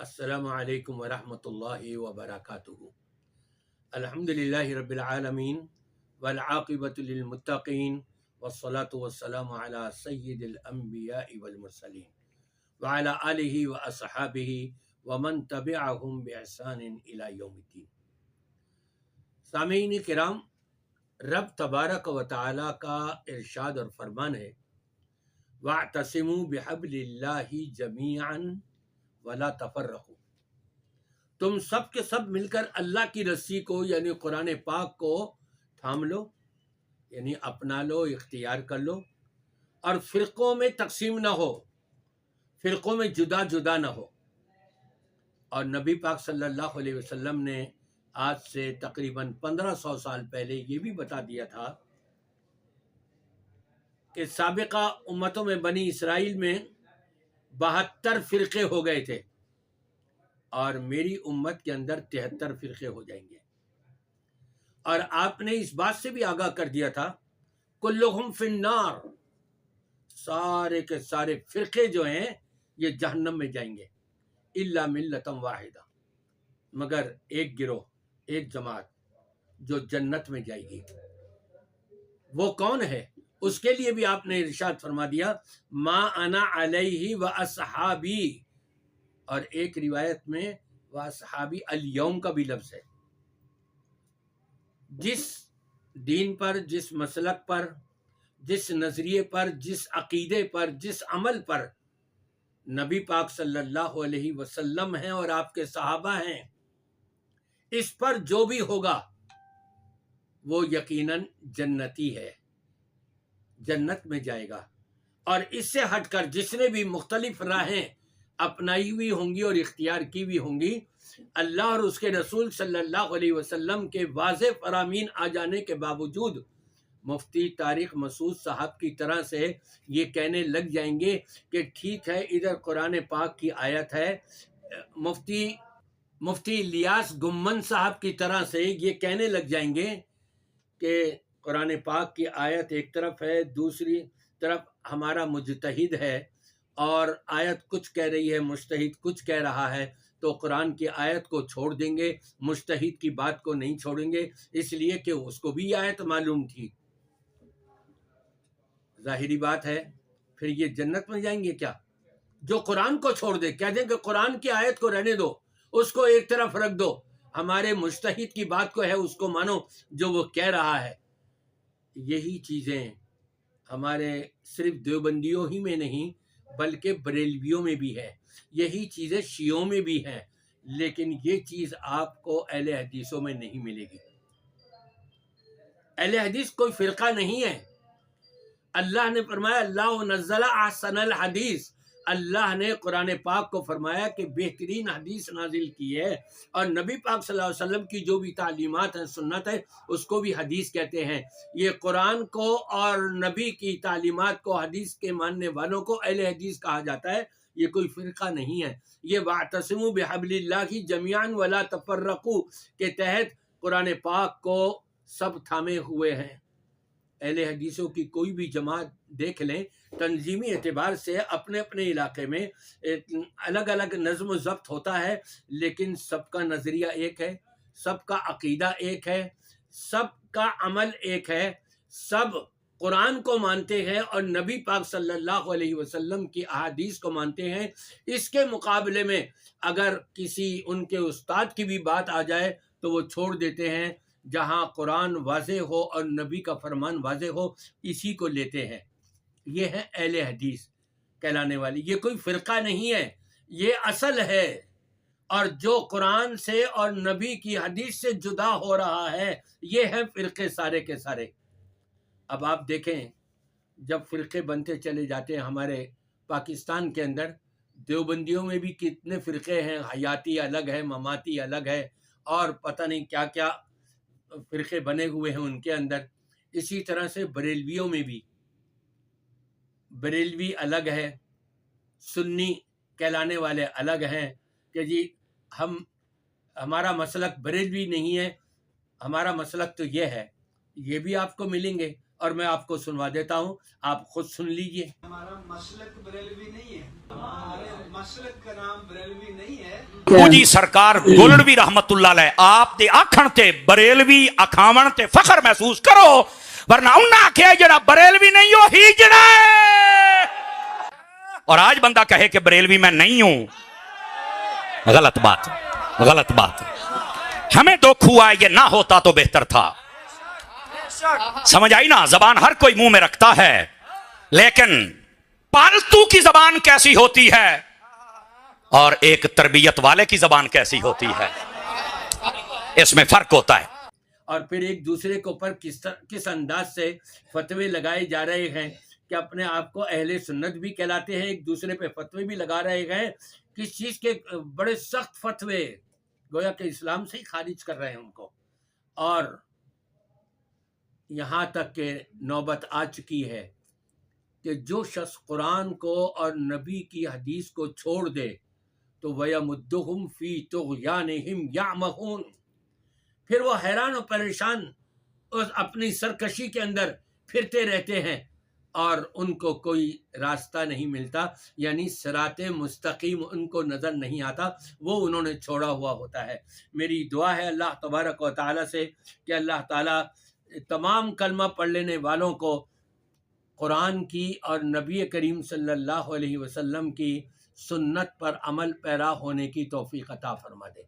السلام علیکم ورحمۃ اللہ وبرکاتہ۔ الحمدللہ رب العالمین والعاقبۃ للمتقین والصلاة والسلام علی سید الانبیاء والمرسلین وعلی آلہ واصحابہ ومن تبعہم بإحسان الی یوم الدین۔ سامعین کرام، رب تبارک و تعالی کا ارشاد اور فرمان ہے وَاعْتَصِمُوا بِحَبْلِ اللَّهِ جَمِيعًا وَلَا تَفَرَّقُوا۔ تم سب کے سب مل کر اللہ کی رسی کو یعنی قرآن پاک کو تھام لو، یعنی اپنا لو، اختیار کر لو، اور فرقوں میں تقسیم نہ ہو، فرقوں میں جدا جدا نہ ہو۔ اور نبی پاک صلی اللہ علیہ وسلم نے آج سے تقریباً 1500 سال پہلے یہ بھی بتا دیا تھا کہ سابقہ امتوں میں بنی اسرائیل میں 72 فرقے ہو گئے تھے، اور میری امت کے اندر 73 فرقے ہو جائیں گے۔ اور آپ نے اس بات سے بھی آگاہ کر دیا تھا کلہم فی النار، سارے کے سارے فرقے جو ہیں یہ جہنم میں جائیں گے، الا ملۃ واحدہ، مگر ایک گروہ، ایک جماعت جو جنت میں جائے گی۔ وہ کون ہے؟ اس کے لیے بھی آپ نے ارشاد فرما دیا ما انا علیہ و اصحابی، اور ایک روایت میں واصحابی الیوم کا بھی لفظ ہے۔ جس دین پر، جس مسلک پر، جس نظریے پر، جس عقیدے پر، جس عمل پر نبی پاک صلی اللہ علیہ وسلم ہیں اور آپ کے صحابہ ہیں، اس پر جو بھی ہوگا وہ یقیناً جنتی ہے، جنت میں جائے گا۔ اور اس سے ہٹ کر جس نے بھی مختلف راہیں اپنائی ہوئی ہوں گی اور اختیار کی ہوئی ہوں گی، اللہ اور اس کے رسول صلی اللہ علیہ وسلم کے واضح فرامین آ جانے کے باوجود مفتی طارق مسعود صاحب کی طرح سے یہ کہنے لگ جائیں گے کہ ٹھیک ہے ادھر قرآن پاک کی آیت ہے، مفتی الیاس گمن صاحب کی طرح سے یہ کہنے لگ جائیں گے کہ قرآن پاک کی آیت ایک طرف ہے، دوسری طرف ہمارا مجتہد ہے، اور آیت کچھ کہہ رہی ہے، مجتہد کچھ کہہ رہا ہے، تو قرآن کی آیت کو چھوڑ دیں گے، مجتہد کی بات کو نہیں چھوڑیں گے، اس لیے کہ اس کو بھی آیت معلوم تھی۔ ظاہری بات ہے، پھر یہ جنت میں جائیں گے کیا؟ جو قرآن کو چھوڑ دے، کہہ دیں کہ قرآن کی آیت کو رہنے دو، اس کو ایک طرف رکھ دو، ہمارے مجتہد کی بات کو ہے اس کو مانو جو وہ کہہ رہا ہے۔ یہی چیزیں ہمارے صرف دیوبندیوں ہی میں نہیں بلکہ بریلویوں میں بھی ہے، یہی چیزیں شیعوں میں بھی ہیں، لیکن یہ چیز آپ کو اہل حدیثوں میں نہیں ملے گی۔ اہل حدیث کوئی فرقہ نہیں ہے۔ اللہ نے فرمایا اللہ نزل احسن الحدیث، اللہ نے قرآن پاک کو فرمایا کہ بہترین حدیث نازل کی ہے، اور نبی پاک صلی اللہ علیہ وسلم کی جو بھی تعلیمات ہیں، سنت ہے، اس کو بھی حدیث کہتے ہیں۔ یہ قرآن کو اور نبی کی تعلیمات کو، حدیث کے ماننے والوں کو اہل حدیث کہا جاتا ہے، یہ کوئی فرقہ نہیں ہے۔ یہ واعتصموا بحبل اللہ جمیعا ولا تفرقوا کے تحت قرآن پاک کو سب تھامے ہوئے ہیں۔ اہل حدیثوں کی کوئی بھی جماعت دیکھ لیں، تنظیمی اعتبار سے اپنے اپنے علاقے میں الگ الگ نظم و ضبط ہوتا ہے، لیکن سب کا نظریہ ایک ہے، سب کا عقیدہ ایک ہے، سب کا عمل ایک ہے، سب قرآن کو مانتے ہیں اور نبی پاک صلی اللہ علیہ وسلم کی احادیث کو مانتے ہیں۔ اس کے مقابلے میں اگر کسی ان کے استاد کی بھی بات آ جائے تو وہ چھوڑ دیتے ہیں، جہاں قرآن واضح ہو اور نبی کا فرمان واضح ہو اسی کو لیتے ہیں۔ یہ ہے اہل حدیث کہلانے والی، یہ کوئی فرقہ نہیں ہے، یہ اصل ہے۔ اور جو قرآن سے اور نبی کی حدیث سے جدا ہو رہا ہے یہ ہے فرقے سارے کے سارے۔ اب آپ دیکھیں جب فرقے بنتے چلے جاتے ہیں ہمارے پاکستان کے اندر، دیوبندیوں میں بھی کتنے فرقے ہیں، حیاتی الگ ہے، مماتی الگ ہے، اور پتہ نہیں کیا کیا فرقے بنے ہوئے ہیں ان کے اندر۔ اسی طرح سے بریلویوں میں بھی بریلوی الگ ہے، سنی کہلانے والے الگ ہیں کہ جی ہمارا مسلک بریلوی نہیں ہے، ہمارا مسلک تو یہ ہے، یہ بھی آپ کو ملیں گے۔ اور میں آپ کو سنوا دیتا ہوں، آپ خود سن لیجئے۔ ہمارا مسلک بریلوی نہیں ہے، ہمارے مسلک کا نام بریلوی نہیں ہے۔ جی سرکار گولڑوی رحمت اللہ علیہ آپ دے آکھن تے بریلوی اکھاون تے فخر محسوس کرو، ورنہ انہاں آکھیا جڑا بریلوی نہیں ہو ہی جڑا ہے۔ اور آج بندہ کہے کہ بریلوی میں نہیں ہوں، غلط بات، غلط بات۔ ہمیں دکھ ہوا یہ نہ ہوتا تو بہتر تھا۔ سمجھ آئی نا؟ زبان ہر کوئی منہ میں رکھتا ہے، لیکن پالتو کی زبان کیسی ہوتی ہے اور ایک تربیت والے کی زبان کیسی ہوتی ہے، اس میں فرق ہوتا ہے۔ اور پھر ایک دوسرے کے اوپر کس انداز سے فتوے لگائے جا رہے ہیں کہ اپنے آپ کو اہل سنت بھی کہلاتے ہیں، ایک دوسرے پہ فتوے بھی لگا رہے ہیں، کس چیز کے بڑے سخت فتوے، گویا کہ اسلام سے ہی خارج کر رہے ہیں ان کو۔ اور یہاں تک کہ نوبت آ چکی ہے کہ جو شخص قرآن کو اور نبی کی حدیث کو چھوڑ دے تو وَيَمُدُّهُمْ فِي طُغْيَانِهِمْ يَعْمَهُونَ، پھر وہ حیران و پریشان اس اپنی سرکشی کے اندر پھرتے رہتے ہیں اور ان کو کوئی راستہ نہیں ملتا، یعنی صراط مستقیم ان کو نظر نہیں آتا، وہ انہوں نے چھوڑا ہوا ہوتا ہے۔ میری دعا ہے اللہ تبارک و تعالیٰ سے کہ اللہ تعالیٰ تمام کلمہ پڑھ لینے والوں کو قرآن کی اور نبی کریم صلی اللہ علیہ وسلم کی سنت پر عمل پیرا ہونے کی توفیق عطا فرما دے۔